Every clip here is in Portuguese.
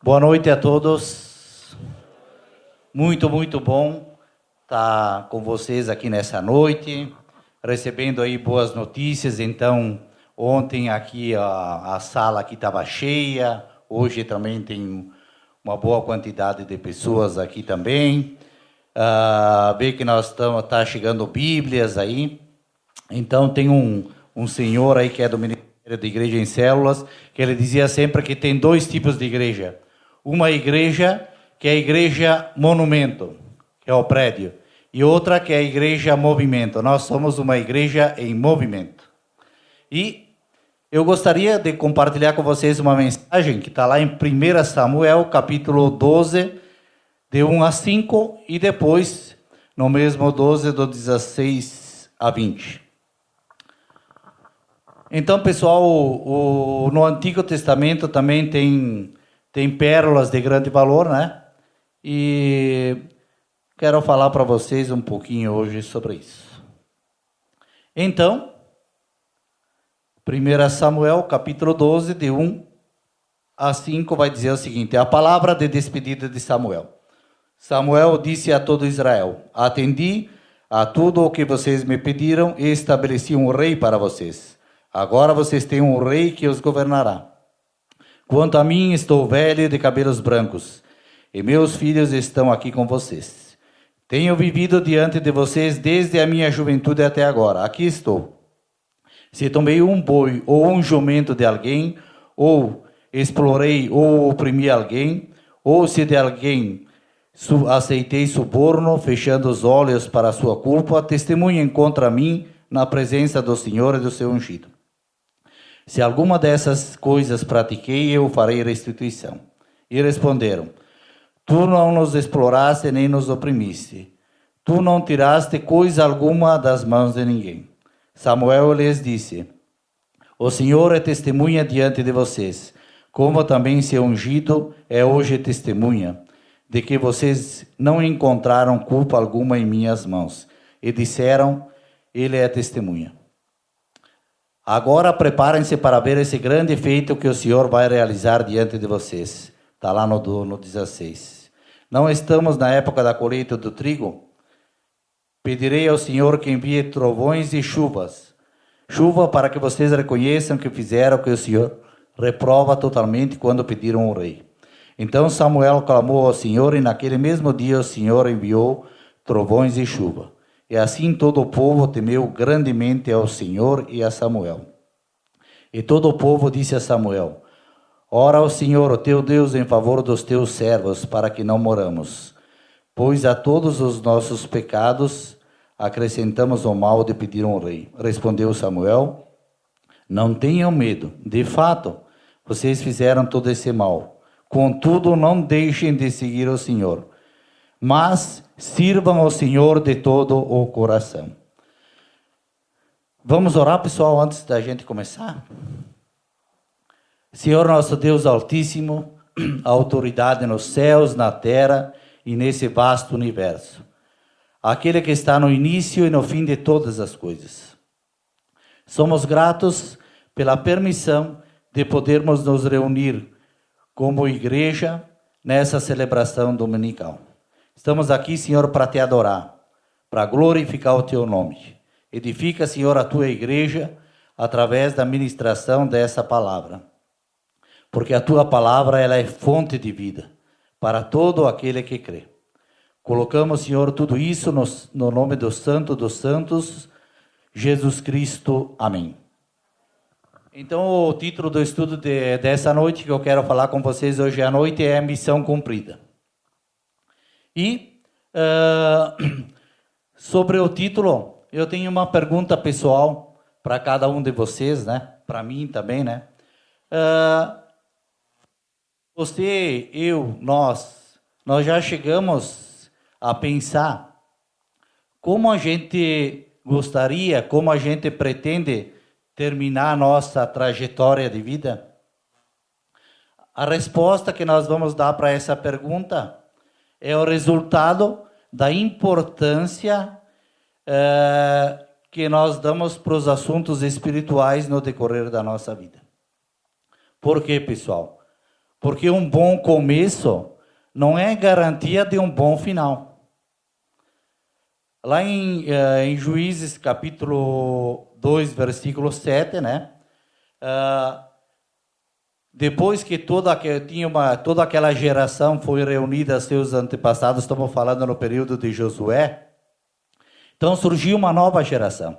Boa noite a todos. Muito bom estar com vocês aqui nessa noite, recebendo aí boas notícias. Então, ontem aqui a sala aqui estava cheia, hoje também tem uma boa quantidade de pessoas aqui também. Ver que nós tá chegando Bíblias aí. Então, tem um senhor aí que é do Ministério de Igreja em Células, que ele dizia sempre que tem dois tipos de igreja. Uma igreja que é a igreja monumento, que é o prédio, e outra que é a igreja movimento. Nós somos uma igreja em movimento. E eu gostaria de compartilhar com vocês uma mensagem que está lá em 1 Samuel, capítulo 12, de 1 a 5, e depois, no mesmo 12, do 16 a 20. Então, pessoal, no Antigo Testamento também tem pérolas de grande valor, né? E quero falar para vocês um pouquinho hoje sobre isso. Então, 1 Samuel, capítulo 12, de 1 a 5, vai dizer o seguinte: a palavra de despedida de Samuel. Samuel disse a todo Israel: atendi a tudo o que vocês me pediram e estabeleci um rei para vocês. Agora vocês têm um rei que os governará. Quanto a mim, estou velho de cabelos brancos, e meus filhos estão aqui com vocês. Tenho vivido diante de vocês desde a minha juventude até agora. Aqui estou. Se tomei um boi ou um jumento de alguém, ou explorei ou oprimi alguém, ou se de alguém aceitei suborno, fechando os olhos para a sua culpa, testemunhem contra mim na presença do Senhor e do seu ungido. Se alguma dessas coisas pratiquei, eu farei restituição. E responderam: tu não nos exploraste nem nos oprimiste. Tu não tiraste coisa alguma das mãos de ninguém. Samuel lhes disse: o Senhor é testemunha diante de vocês, como também seu ungido é hoje testemunha, de que vocês não encontraram culpa alguma em minhas mãos. E disseram: ele é testemunha. Agora preparem-se para ver esse grande feito que o Senhor vai realizar diante de vocês. Está lá no 16. Não estamos na época da colheita do trigo? Pedirei ao Senhor que envie trovões e chuvas. Chuva para que vocês reconheçam que fizeram o que o Senhor reprova totalmente quando pediram o rei. Então Samuel clamou ao Senhor, e naquele mesmo dia o Senhor enviou trovões e chuva. E assim todo o povo temeu grandemente ao Senhor e a Samuel. E todo o povo disse a Samuel: ora ao Senhor, o teu Deus, em favor dos teus servos, para que não moramos. Pois a todos os nossos pecados acrescentamos o mal de pedir um rei. Respondeu Samuel: não tenham medo. De fato, vocês fizeram todo esse mal. Contudo, não deixem de seguir o Senhor, mas sirvam ao Senhor de todo o coração. Vamos orar, pessoal, antes da gente começar? Senhor nosso Deus Altíssimo, a autoridade nos céus, na terra e nesse vasto universo, aquele que está no início e no fim de todas as coisas. Somos gratos pela permissão de podermos nos reunir como igreja nessa celebração dominical. Estamos aqui, Senhor, para te adorar, para glorificar o teu nome. Edifica, Senhor, a tua igreja através da ministração dessa palavra. Porque a tua palavra, ela é fonte de vida para todo aquele que crê. Colocamos, Senhor, tudo isso no nome do Santo dos Santos, Jesus Cristo. Amém. Então, o título do estudo dessa noite que eu quero falar com vocês hoje à noite é Missão Cumprida. E sobre o título, eu tenho uma pergunta pessoal para cada um de vocês, né? Para mim também, né? Você, eu, nós já chegamos a pensar como a gente gostaria, como a gente pretende terminar a nossa trajetória de vida? A resposta que nós vamos dar para essa pergunta é o resultado da importância que nós damos para os assuntos espirituais no decorrer da nossa vida. Por quê, pessoal? porque um bom começo não é garantia de um bom final. Lá em Juízes, capítulo 2, versículo 7, né? Depois que toda aquela geração foi reunida a seus antepassados, estamos falando no período de Josué, então surgiu uma nova geração.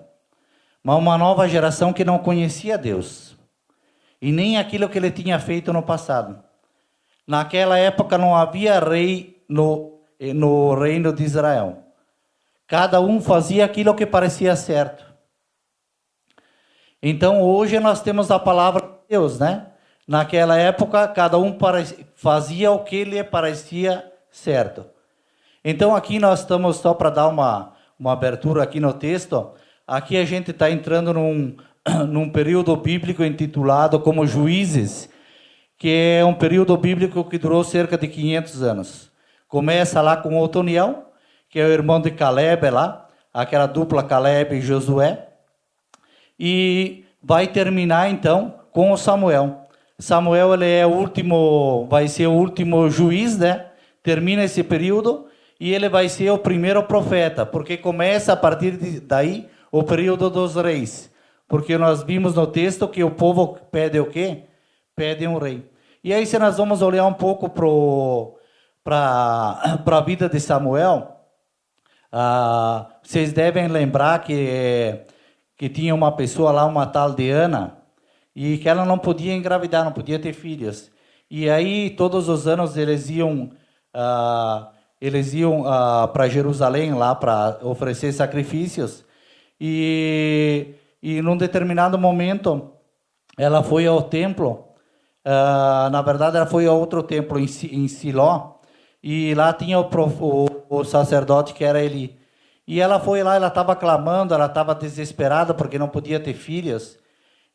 Mas uma nova geração que não conhecia Deus. E nem aquilo que ele tinha feito no passado. Naquela época não havia rei no reino de Israel. Cada um fazia aquilo que parecia certo. Então hoje nós temos a palavra de Deus, né? Naquela época cada um fazia o que lhe parecia certo. Então aqui nós estamos, só para dar uma abertura aqui no texto, aqui a gente está entrando num período bíblico intitulado como Juízes, que é um período bíblico que durou cerca de 500 anos. Começa lá com Otoniel, que é o irmão de Caleb lá, aquela dupla Caleb e Josué, e vai terminar então com o Samuel. Samuel ele é vai ser o último juiz, né? Termina esse período e ele vai ser o primeiro profeta, porque começa a partir daí o período dos reis. Porque nós vimos no texto que o povo pede o quê? Pede um rei. E aí, se nós vamos olhar um pouco para a vida de Samuel, vocês devem lembrar que tinha uma pessoa lá, uma tal de Ana, e que ela não podia engravidar, não podia ter filhos. E aí, todos os anos, eles iam para Jerusalém lá para oferecer sacrifícios. E num determinado momento, ela foi ao templo. Na verdade, ela foi a outro templo em Siló. E lá tinha o sacerdote que era Eli. E ela foi lá, ela estava clamando, ela estava desesperada porque não podia ter filhos.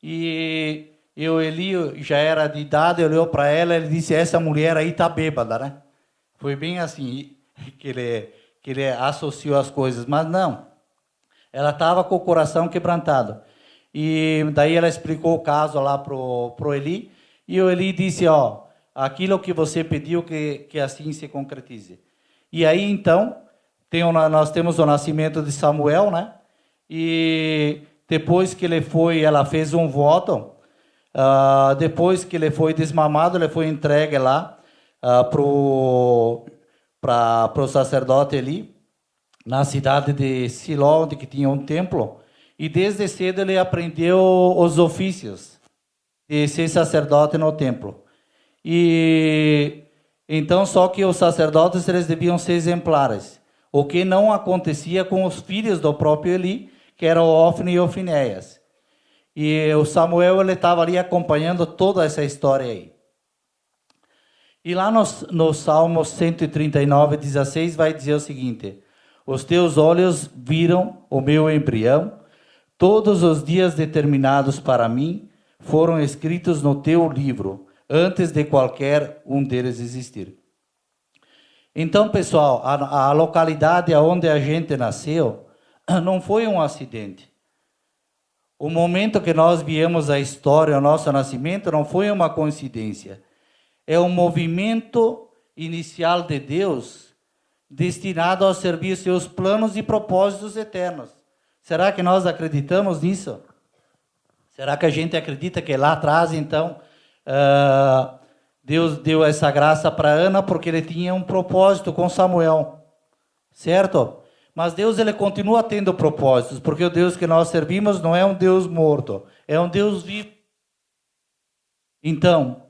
E Eli já era de idade, olhou para ela, ele disse: essa mulher aí está bêbada, né? Foi bem assim que ele associou as coisas, mas não. Ela estava com o coração quebrantado. E daí ela explicou o caso lá pro Eli, e o Eli disse: ó, aquilo que você pediu que assim se concretize. E aí então nós temos o nascimento de Samuel, né? E depois que ela fez um voto. Depois que ele foi desmamado, ele foi entregue lá pro sacerdote Eli, na cidade de Siló, onde que tinha um templo. E desde cedo ele aprendeu os ofícios de ser sacerdote no templo. E então, só que os sacerdotes eles deviam ser exemplares, o que não acontecia com os filhos do próprio Eli, que eram Ofni e Ofinéias. E o Samuel ele estava ali acompanhando toda essa história aí. E lá no Salmo 139, 16, vai dizer o seguinte: os teus olhos viram o meu embrião, todos os dias determinados para mim foram escritos no teu livro, antes de qualquer um deles existir. Então, pessoal, a localidade onde a gente nasceu não foi um acidente. O momento que nós viemos a história, o nosso nascimento, não foi uma coincidência. É um movimento inicial de Deus destinado a servir seus planos e propósitos eternos. Será que nós acreditamos nisso? Será que a gente acredita que lá atrás, então, Deus deu essa graça para Ana porque ele tinha um propósito com Samuel? Certo? Mas Deus ele continua tendo propósitos, porque o Deus que nós servimos não é um Deus morto, é um Deus vivo. Então,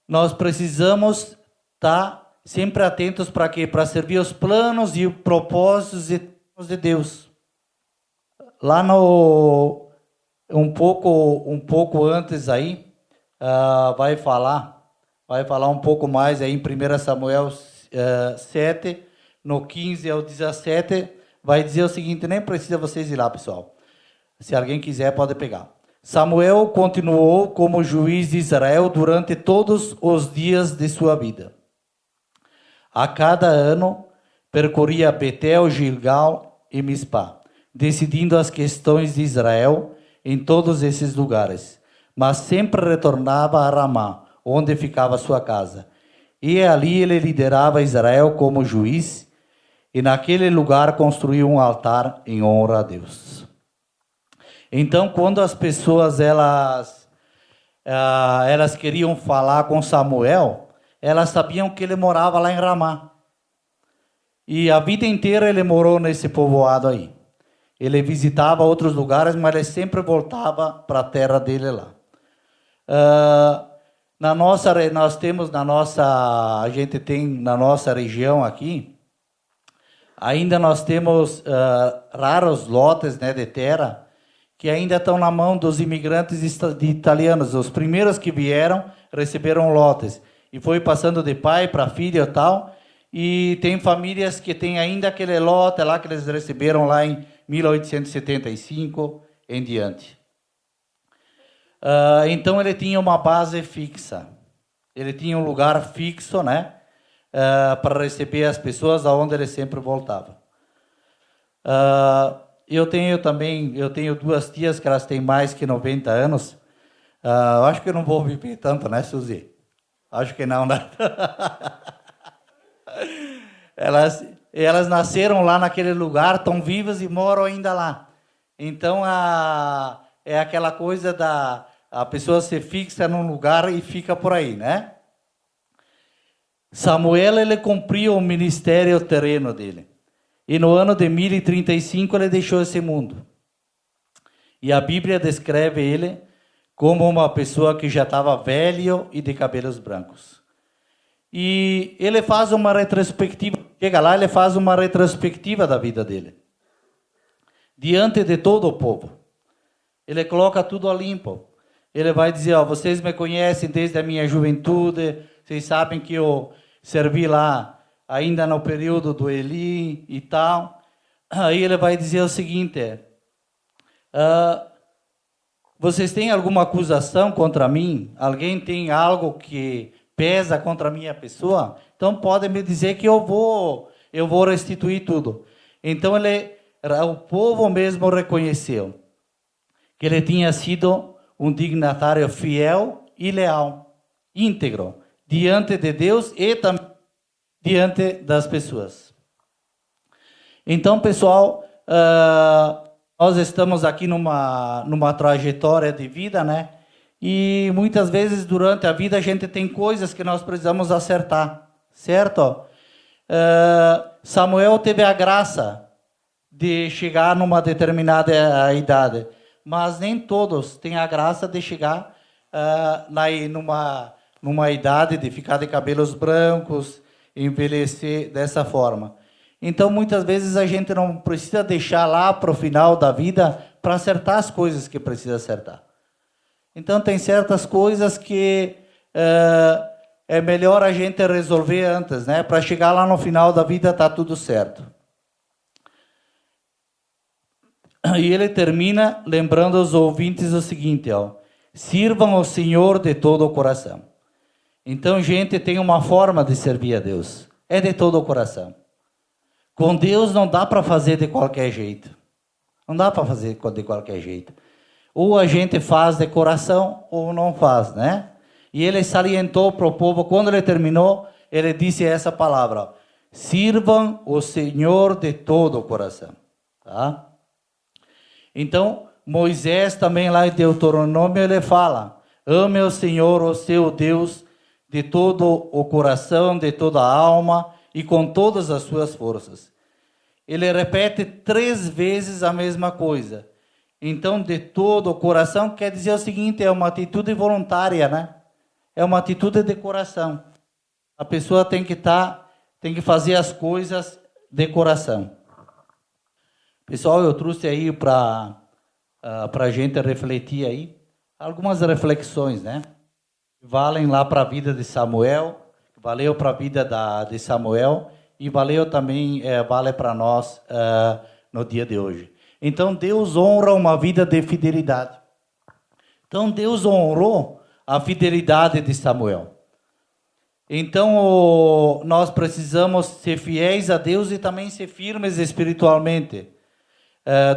nós precisamos estar sempre atentos para quê? Para servir os planos e propósitos de Deus. Lá um pouco antes aí, vai falar um pouco mais aí em 1 Samuel 7, no 15 ao 17, vai dizer o seguinte, nem precisa vocês ir lá, pessoal. Se alguém quiser, pode pegar. Samuel continuou como juiz de Israel durante todos os dias de sua vida. A cada ano, percorria Betel, Gilgal e Mispá, decidindo as questões de Israel em todos esses lugares. Mas sempre retornava a Ramá, onde ficava a sua casa. E ali ele liderava Israel como juiz, e naquele lugar construiu um altar em honra a Deus. Então, quando as pessoas elas queriam falar com Samuel, elas sabiam que ele morava lá em Ramá. E a vida inteira ele morou nesse povoado aí. Ele visitava outros lugares, mas ele sempre voltava para a terra dele lá. A gente tem na nossa região aqui, ainda nós temos raros lotes, né, de terra que ainda estão na mão dos imigrantes italianos. Os primeiros que vieram receberam lotes e foi passando de pai para filho e tal. E tem famílias que têm ainda aquele lote lá que eles receberam lá em 1875 em diante. Então ele tinha uma base fixa. Ele tinha um lugar fixo, né, para receber as pessoas aonde ele sempre voltava. Eu tenho duas tias que elas têm mais que 90 anos. Eu acho que eu não vou viver tanto, né, Suzy? Acho que não, né? Elas nasceram lá naquele lugar, estão vivas e moram ainda lá. Então, é aquela coisa a pessoa se fixa num lugar e fica por aí, né? Samuel, ele cumpriu o ministério terreno dele. E no ano de 1035 ele deixou esse mundo. E a Bíblia descreve ele como uma pessoa que já estava velho e de cabelos brancos. E ele faz uma retrospectiva, chega lá, ele faz uma retrospectiva da vida dele. Diante de todo o povo. Ele coloca tudo a limpo. Ele vai dizer, vocês me conhecem desde a minha juventude, vocês sabem que eu servi lá ainda no período do Eli e tal. Aí ele vai dizer o seguinte, vocês têm alguma acusação contra mim? Alguém tem algo que pesa contra a minha pessoa? Então podem me dizer que eu vou restituir tudo. Então o povo mesmo reconheceu que ele tinha sido um dignatário fiel e leal, íntegro, diante de Deus e também diante das pessoas. Então, pessoal, nós estamos aqui numa trajetória de vida, né? E muitas vezes durante a vida a gente tem coisas que nós precisamos acertar, certo? Samuel teve a graça de chegar numa determinada idade, mas nem todos têm a graça de chegar numa idade de ficar de cabelos brancos, envelhecer dessa forma. Então, muitas vezes a gente não precisa deixar lá para o final da vida para acertar as coisas que precisa acertar. Então, tem certas coisas que é melhor a gente resolver antes, né? Para chegar lá no final da vida tá tudo certo. E ele termina lembrando aos ouvintes o seguinte, sirvam ao Senhor de todo o coração. Então, gente, tem uma forma de servir a Deus. É de todo o coração. Com Deus não dá para fazer de qualquer jeito. Não dá para fazer de qualquer jeito. Ou a gente faz de coração ou não faz, né? E ele salientou para o povo, quando ele terminou, ele disse essa palavra, sirvam o Senhor de todo o coração. Tá? Então, Moisés também lá em Deuteronômio, ele fala, ame o Senhor, o seu Deus, de todo o coração, de toda a alma e com todas as suas forças. Ele repete 3 vezes a mesma coisa. Então, de todo o coração, quer dizer o seguinte, é uma atitude voluntária, né? É uma atitude de coração. A pessoa tem que fazer as coisas de coração. Pessoal, eu trouxe aí para a gente refletir aí algumas reflexões, né? Valem lá para a vida de Samuel, valeu para a vida de Samuel e valeu também, vale para nós no dia de hoje. Então, Deus honra uma vida de fidelidade. Então, Deus honrou a fidelidade de Samuel. Então, nós precisamos ser fiéis a Deus e também ser firmes espiritualmente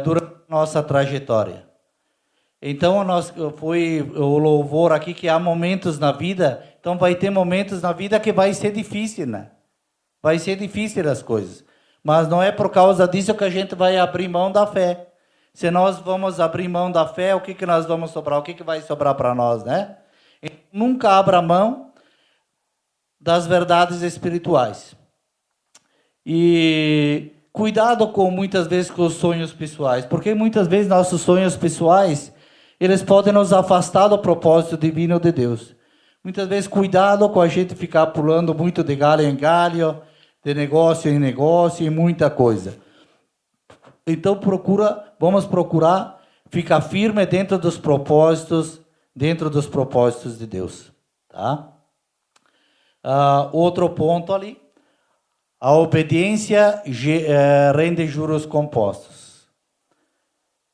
durante a nossa trajetória. Então, foi o louvor aqui que há momentos na vida Então vai ter momentos na vida que vai ser difícil, né? Vai ser difícil as coisas. Mas não é por causa disso que a gente vai abrir mão da fé. Se nós vamos abrir mão da fé, o que nós vamos sobrar? O que vai sobrar para nós, né? Nunca abra mão das verdades espirituais. E cuidado muitas vezes com os sonhos pessoais, porque muitas vezes nossos sonhos pessoais, eles podem nos afastar do propósito divino de Deus. Muitas vezes cuidado com a gente ficar pulando muito de galho em galho, de negócio em negócio e muita coisa. Então vamos procurar ficar firme dentro dos propósitos de Deus, tá? Outro ponto ali, a obediência rende juros compostos.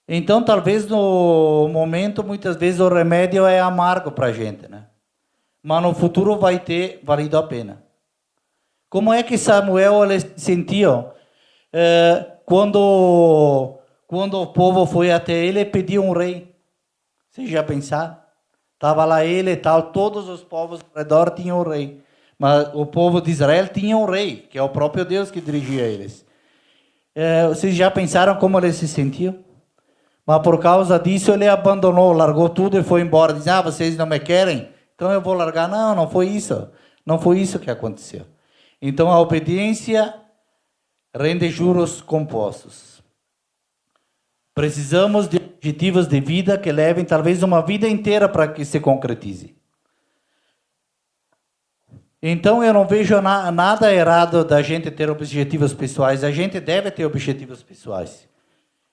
Então, talvez no momento, muitas vezes o remédio é amargo para a gente, né? Mas no futuro vai ter valido a pena. Como é que Samuel ele sentiu quando o povo foi até ele e pediu um rei? Vocês já pensaram? Estava lá ele e tal, todos os povos ao redor tinham um rei. Mas o povo de Israel tinha um rei, que é o próprio Deus que dirigia eles. Vocês já pensaram como ele se sentiu? Mas por causa disso ele abandonou, largou tudo e foi embora. Diz, vocês não me querem? Então eu vou largar. Não, não foi isso. Não foi isso que aconteceu. Então a obediência rende juros compostos. Precisamos de objetivos de vida que levem talvez uma vida inteira para que se concretize. Então eu não vejo nada errado da gente ter objetivos pessoais. A gente deve ter objetivos pessoais.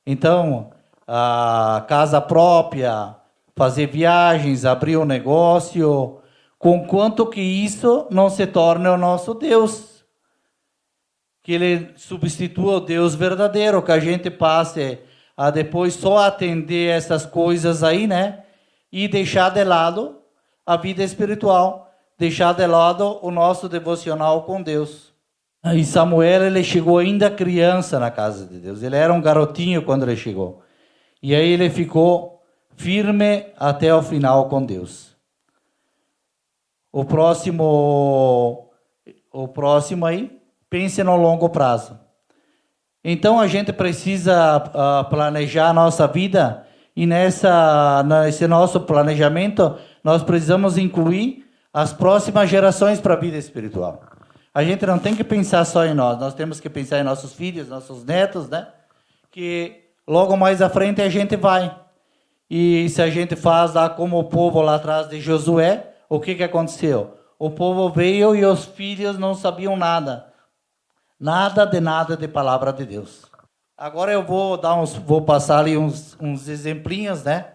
Então, a casa própria, fazer viagens, abrir um negócio, conquanto que isso não se torne o nosso Deus. Que ele substitua o Deus verdadeiro, que a gente passe a depois só atender essas coisas aí, né? E deixar de lado a vida espiritual. Deixar de lado o nosso devocional com Deus. E Samuel, ele chegou ainda criança na casa de Deus. Ele era um garotinho quando ele chegou. E aí ele ficou firme até o final com Deus. O próximo aí, pense no longo prazo. Então a gente precisa planejar a nossa vida e nesse nosso planejamento nós precisamos incluir as próximas gerações para a vida espiritual. A gente não tem que pensar só em nós temos que pensar em nossos filhos, nossos netos, né? Que logo mais à frente a gente vai. E se a gente faz lá como o povo lá atrás de Josué, o que aconteceu? O povo veio e os filhos não sabiam nada. Nada de palavra de Deus. Agora eu vou passar ali uns exemplinhos, né?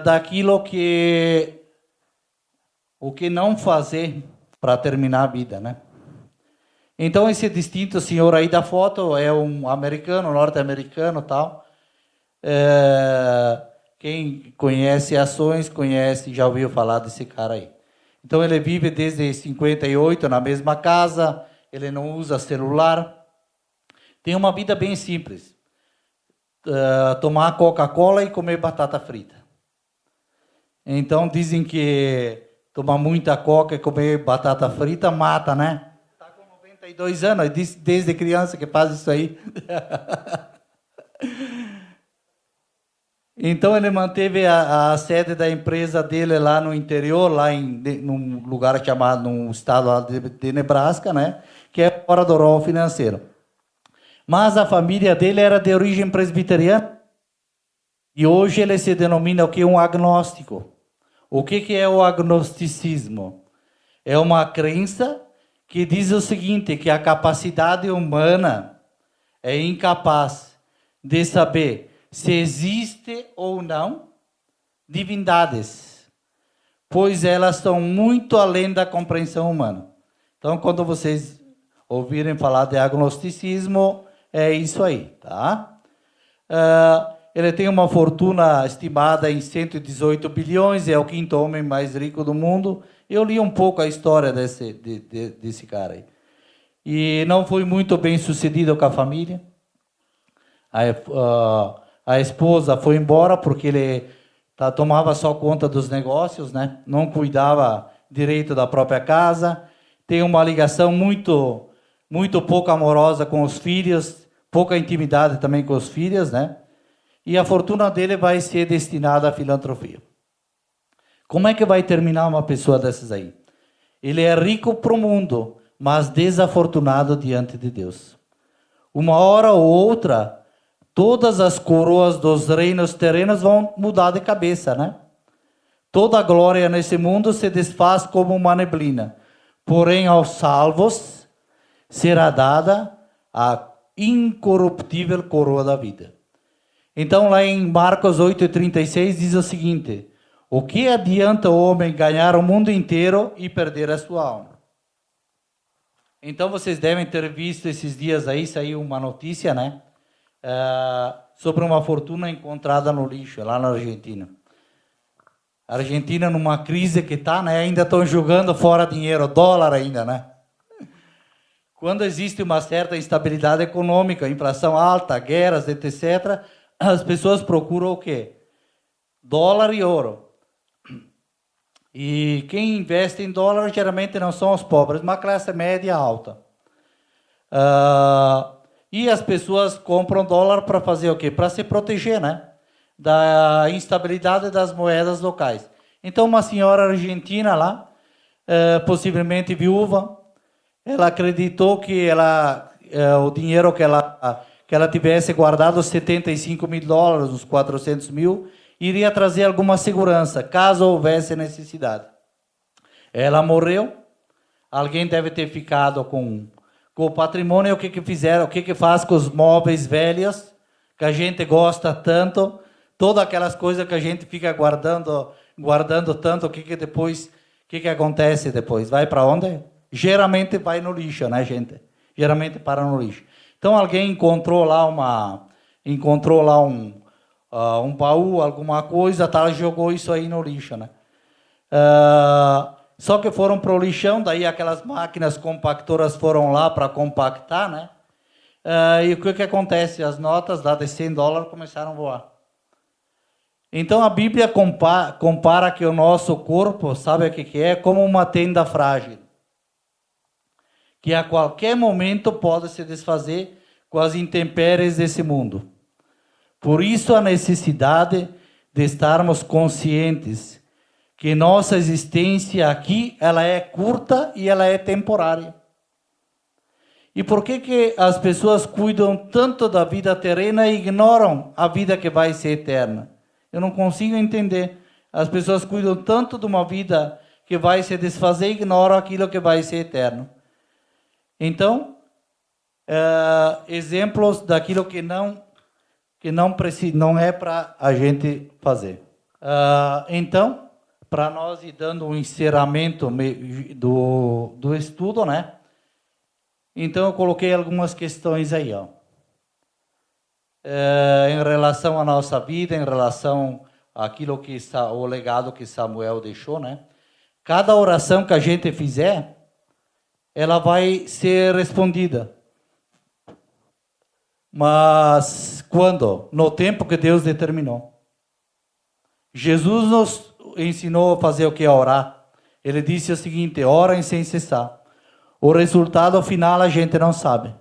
Daquilo o que não fazer para terminar a vida, né? Então esse distinto senhor aí da foto é um americano, norte-americano, tal. Quem conhece ações, já ouviu falar desse cara aí. Então ele vive desde 58 na mesma casa, ele não usa celular, tem uma vida bem simples. Tomar Coca-Cola e comer batata frita. Então dizem que tomar muita coca e comer batata frita mata, né? Está com 92 anos, desde criança que faz isso aí. Então ele manteve a sede da empresa dele lá no interior, num lugar chamado, num estado lá de Nebraska, né? Que é fora do rol financeiro. Mas a família dele era de origem presbiteriana. E hoje ele se denomina o que? Um agnóstico. O que é o agnosticismo? É uma crença que diz o seguinte, que a capacidade humana é incapaz de saber se existe ou não divindades, pois elas estão muito além da compreensão humana. Então, quando vocês ouvirem falar de agnosticismo, é isso aí, tá? Ele tem uma fortuna estimada em 118 bilhões, é o quinto homem mais rico do mundo. Eu li um pouco a história desse cara aí. E não foi muito bem sucedido com a família. A esposa foi embora porque ele tomava só conta dos negócios, né? Não cuidava direito da própria casa, tem uma ligação muito pouco amorosa com os filhos, pouca intimidade também com os filhos, né? E a fortuna dele vai ser destinada à filantropia. Como é que vai terminar uma pessoa dessas aí? Ele é rico para o mundo, mas desafortunado diante de Deus. Uma hora ou outra, todas as coroas dos reinos terrenos vão mudar de cabeça, né? Toda a glória nesse mundo se desfaz como uma neblina. Porém, aos salvos será dada a incorruptível coroa da vida. Então, lá em Marcos 8,36 diz o seguinte: o que adianta o homem ganhar o mundo inteiro e perder a sua alma? Então, vocês devem ter visto esses dias aí, saiu uma notícia, né? Sobre uma fortuna encontrada no lixo, lá na Argentina. A Argentina, numa crise que está, né? Ainda estão jogando fora dinheiro, dólar ainda, né? Quando existe uma certa instabilidade econômica, inflação alta, guerras, etc., as pessoas procuram o quê? Dólar e ouro. E quem investe em dólar geralmente não são os pobres, mas classe média alta. E as pessoas compram dólar para fazer o quê? Para se proteger, né? Da instabilidade das moedas locais. Então, uma senhora argentina lá, possivelmente viúva, ela acreditou que o dinheiro que ela tivesse guardado, $75.000, uns 400 mil, iria trazer alguma segurança, caso houvesse necessidade. Ela morreu, alguém deve ter ficado com o patrimônio. O que fizeram, o que faz com os móveis velhos, que a gente gosta tanto, todas aquelas coisas que a gente fica guardando tanto, o que acontece depois? Vai para onde? Geralmente vai no lixo, né, gente? Geralmente para no lixo. Então, alguém encontrou lá um baú, alguma coisa, tá, jogou isso aí no lixo, né? Só que foram para o lixão, daí aquelas máquinas compactoras foram lá para compactar, né? E o que acontece? As notas lá de $100 começaram a voar. Então, a Bíblia compara que o nosso corpo, sabe o que é? Como uma tenda frágil, que a qualquer momento pode se desfazer com as intempéries desse mundo. Por isso, a necessidade de estarmos conscientes que nossa existência aqui, ela é curta e ela é temporária. E por que as pessoas cuidam tanto da vida terrena e ignoram a vida que vai ser eterna? Eu não consigo entender. As pessoas cuidam tanto de uma vida que vai se desfazer e ignoram aquilo que vai ser eterno. Então, exemplos daquilo que não é para a gente fazer. Então, para nós ir dando um encerramento do estudo, né? Então, eu coloquei algumas questões aí, ó. Em relação à nossa vida, em relação àquilo o legado que Samuel deixou, né? Cada oração que a gente fizer, ela vai ser respondida. Mas quando? No tempo que Deus determinou. Jesus nos ensinou a fazer o que? A orar. Ele disse o seguinte: orem sem cessar. O resultado final a gente não sabe.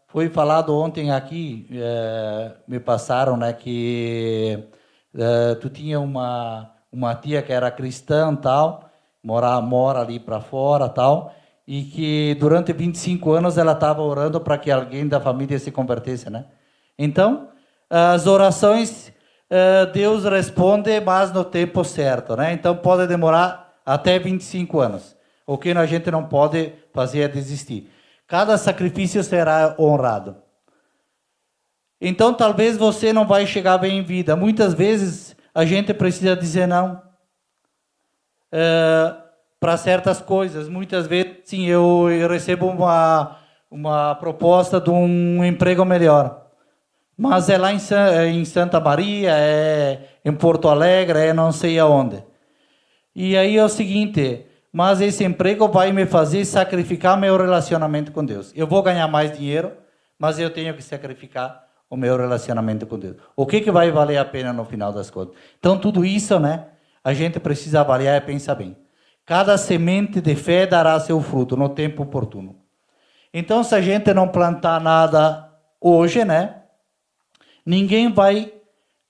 Foi falado ontem aqui, me passaram, né, que tu tinha uma tia que era cristã, tal, mora ali para fora, tal, e que durante 25 anos ela estava orando para que alguém da família se convertesse, né? Então, as orações, Deus responde, mas no tempo certo, né? Então, pode demorar até 25 anos. O que a gente não pode fazer é desistir. Cada sacrifício será honrado. Então, talvez você não vai chegar bem em vida. Muitas vezes, a gente precisa dizer não para certas coisas. Muitas vezes, sim, eu recebo uma proposta de um emprego melhor. Mas é lá em Santa Maria, é em Porto Alegre, é não sei aonde. E aí é o seguinte: mas esse emprego vai me fazer sacrificar meu relacionamento com Deus. Eu vou ganhar mais dinheiro, mas eu tenho que sacrificar o meu relacionamento com Deus. O que vai valer a pena no final das contas? Então, tudo isso, né, a gente precisa avaliar e pensar bem. Cada semente de fé dará seu fruto no tempo oportuno. Então, se a gente não plantar nada hoje, né? Ninguém vai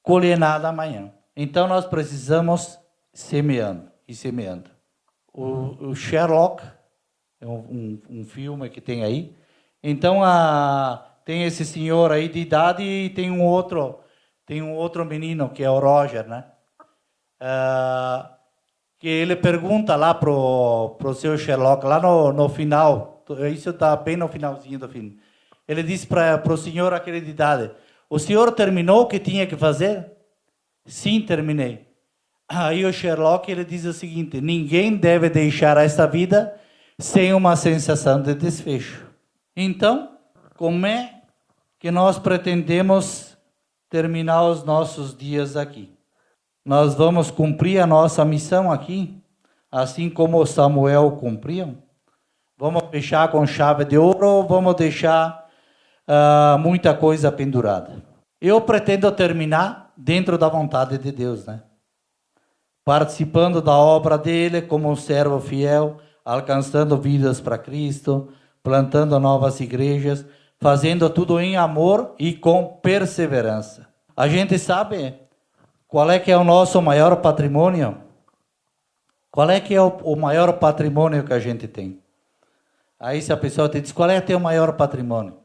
colher nada amanhã. Então, nós precisamos semeando e semeando. O Sherlock, é um filme que tem aí. Então, tem esse senhor aí de idade e tem um outro menino, que é o Roger, né? Que ele pergunta lá pro seu Sherlock, lá no final, isso está bem no finalzinho do filme. Ele disse para o senhor aquele de idade: o senhor terminou o que tinha que fazer? Sim, terminei. Aí o Sherlock ele diz o seguinte: ninguém deve deixar esta vida sem uma sensação de desfecho. Então, como é que nós pretendemos terminar os nossos dias aqui? Nós vamos cumprir a nossa missão aqui, assim como Samuel cumpriam? Vamos fechar com chave de ouro ou vamos deixar muita coisa pendurada? Eu pretendo terminar dentro da vontade de Deus, né? Participando da obra dele como um servo fiel, alcançando vidas para Cristo, plantando novas igrejas, fazendo tudo em amor e com perseverança. A gente sabe qual é que é o nosso maior patrimônio? Qual é que é o maior patrimônio que a gente tem? Aí se a pessoa te diz, qual é teu maior patrimônio?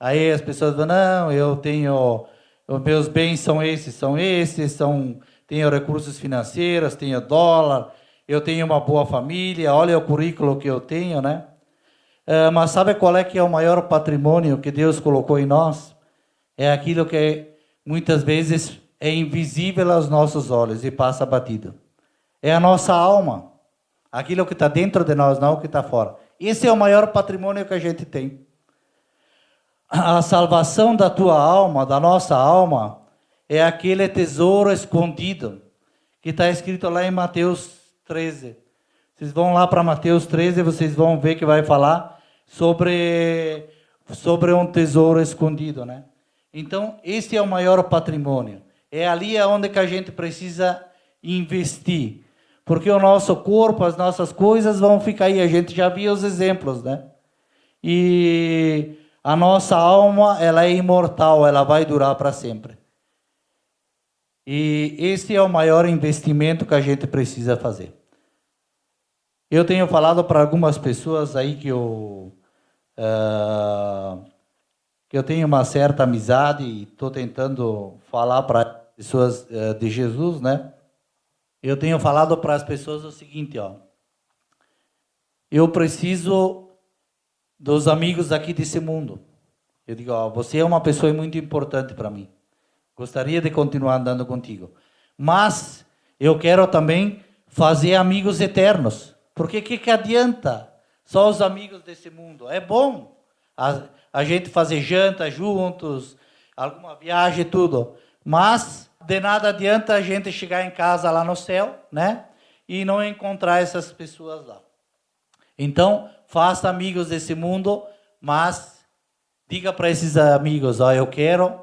Aí as pessoas dizem, não, eu tenho, os meus bens são esses, tenho recursos financeiros, tenho dólar, eu tenho uma boa família, olha o currículo que eu tenho, né? Mas sabe qual é que é o maior patrimônio que Deus colocou em nós? É aquilo que muitas vezes é invisível aos nossos olhos e passa batido. É a nossa alma. Aquilo que está dentro de nós, não o que está fora. Esse é o maior patrimônio que a gente tem. A salvação da tua alma, da nossa alma, é aquele tesouro escondido que está escrito lá em Mateus 13. Vocês vão lá para Mateus 13, vocês vão ver que vai falar sobre um tesouro escondido, né? Então, esse é o maior patrimônio. É ali onde que a gente precisa investir. Porque o nosso corpo, as nossas coisas vão ficar aí. A gente já viu os exemplos, né? E a nossa alma, ela é imortal, ela vai durar para sempre. E esse é o maior investimento que a gente precisa fazer. Eu tenho falado para algumas pessoas aí que eu tenho uma certa amizade e estou tentando falar para pessoas de Jesus, né? Eu tenho falado para as pessoas o seguinte, ó. Eu preciso dos amigos aqui desse mundo. Eu digo, ó, você é uma pessoa muito importante para mim. Gostaria de continuar andando contigo. Mas eu quero também fazer amigos eternos. Porque que adianta só os amigos desse mundo? É bom a gente fazer janta juntos, alguma viagem, tudo. Mas de nada adianta a gente chegar em casa lá no céu, né? E não encontrar essas pessoas lá. Então, faça amigos desse mundo, mas diga para esses amigos, ó, eu quero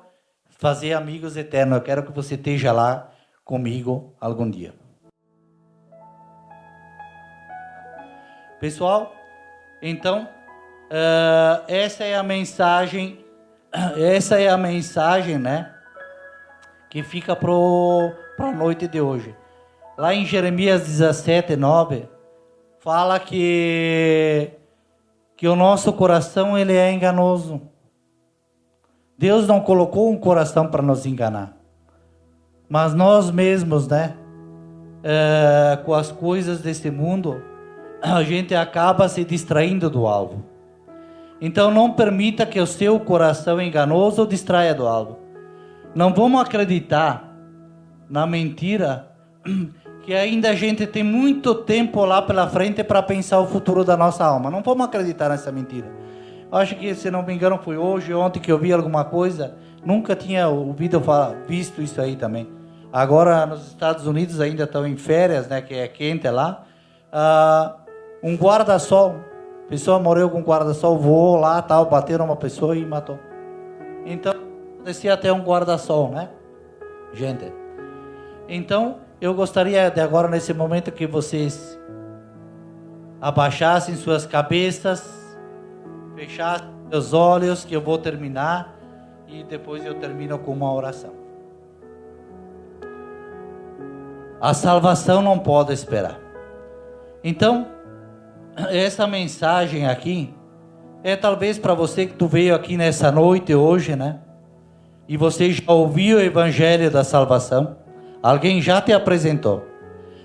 fazer amigos eternos, eu quero que você esteja lá comigo algum dia. Pessoal, então, essa é a mensagem, né, que fica para a noite de hoje. Lá em Jeremias 17:9, fala que o nosso coração ele é enganoso. Deus não colocou um coração para nos enganar. Mas nós mesmos, né, com as coisas desse mundo, a gente acaba se distraindo do alvo. Então não permita que o seu coração enganoso distraia do alvo. Não vamos acreditar na mentira que ainda a gente tem muito tempo lá pela frente para pensar o futuro da nossa alma. Não vamos acreditar nessa mentira. Acho que, se não me engano, foi hoje, ontem que eu vi alguma coisa. Nunca tinha visto isso aí também. Agora, nos Estados Unidos ainda estão em férias, né, que é quente lá. Um guarda-sol. A pessoa morreu com um guarda-sol, voou lá, tal, bateram uma pessoa e matou. Então, descia até um guarda-sol, né? Gente. Então, eu gostaria de agora, nesse momento, que vocês abaixassem suas cabeças, fechassem seus olhos, que eu vou terminar e depois eu termino com uma oração. A salvação não pode esperar. Então, essa mensagem aqui é talvez para você que tu veio aqui nessa noite hoje, né? E você já ouviu o evangelho da salvação. Alguém já te apresentou.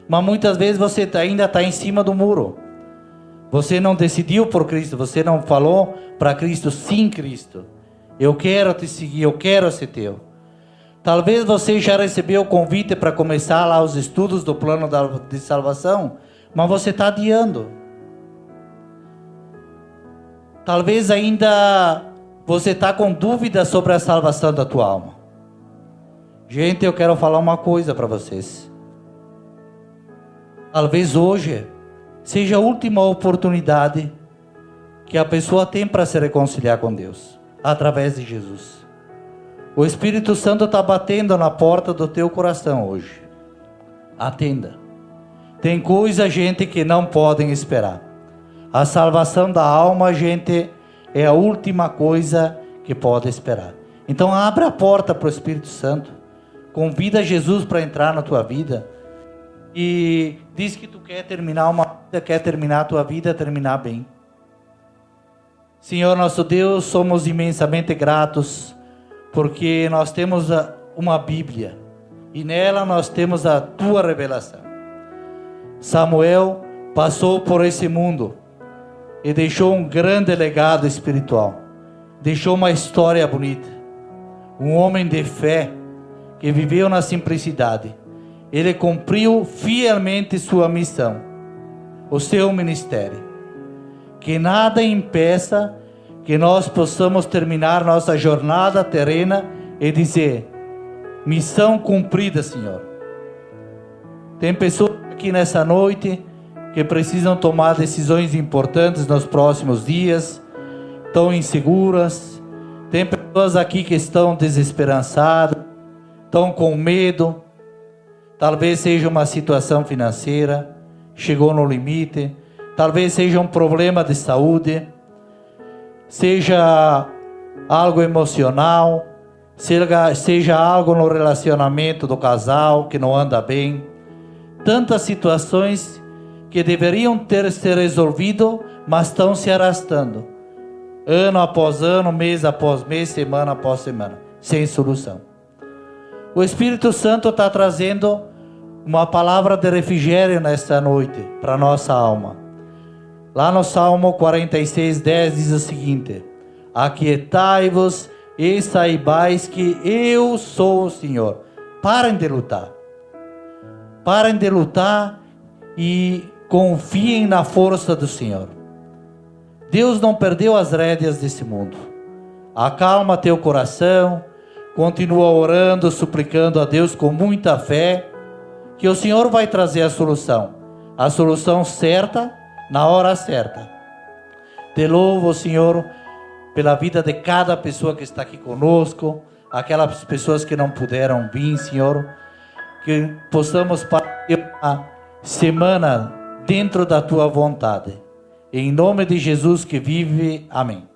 Mas muitas vezes você ainda está em cima do muro. Você não decidiu por Cristo. Você não falou para Cristo, sim, Cristo. Eu quero te seguir, eu quero ser teu. Talvez você já recebeu o convite para começar lá os estudos do plano de salvação, mas você está adiando. Talvez ainda você está com dúvidas sobre a salvação da tua alma. Gente, eu quero falar uma coisa para vocês. Talvez hoje seja a última oportunidade que a pessoa tem para se reconciliar com Deus, através de Jesus. O Espírito Santo está batendo na porta do teu coração hoje. Atenda. Tem coisa, gente, que não podem esperar. A salvação da alma, gente, é a última coisa que pode esperar. Então abre a porta para o Espírito Santo. Convida Jesus para entrar na tua vida. E diz que tu quer terminar uma vida, quer terminar a tua vida, terminar bem. Senhor nosso Deus, somos imensamente gratos, porque nós temos uma Bíblia, e nela nós temos a tua revelação. Samuel passou por esse mundo, e deixou um grande legado espiritual. Deixou uma história bonita. Um homem de fé, que viveu na simplicidade. Ele cumpriu fielmente sua missão, o seu ministério. Que nada impeça que nós possamos terminar nossa jornada terrena e dizer: missão cumprida, Senhor. Tem pessoas aqui nessa noite que precisam tomar decisões importantes nos próximos dias, estão inseguras. Tem pessoas aqui que estão desesperançadas, estão com medo. Talvez seja uma situação financeira, chegou no limite. Talvez seja um problema de saúde, seja algo emocional, seja algo no relacionamento do casal que não anda bem. Tantas situações que deveriam ter se resolvido, mas estão se arrastando. Ano após ano, mês após mês, semana após semana, sem solução. O Espírito Santo está trazendo uma palavra de refrigério nesta noite para nossa alma. Lá no Salmo 46:10 diz o seguinte: aquietai-vos e saibais que eu sou o Senhor. Parem de lutar. Parem de lutar e confiem na força do Senhor. Deus não perdeu as rédeas desse mundo. Acalma teu coração. Continua orando, suplicando a Deus com muita fé, que o Senhor vai trazer a solução certa, na hora certa. Te louvo, Senhor, pela vida de cada pessoa que está aqui conosco, aquelas pessoas que não puderam vir, Senhor, que possamos partir uma semana dentro da Tua vontade. Em nome de Jesus que vive, amém.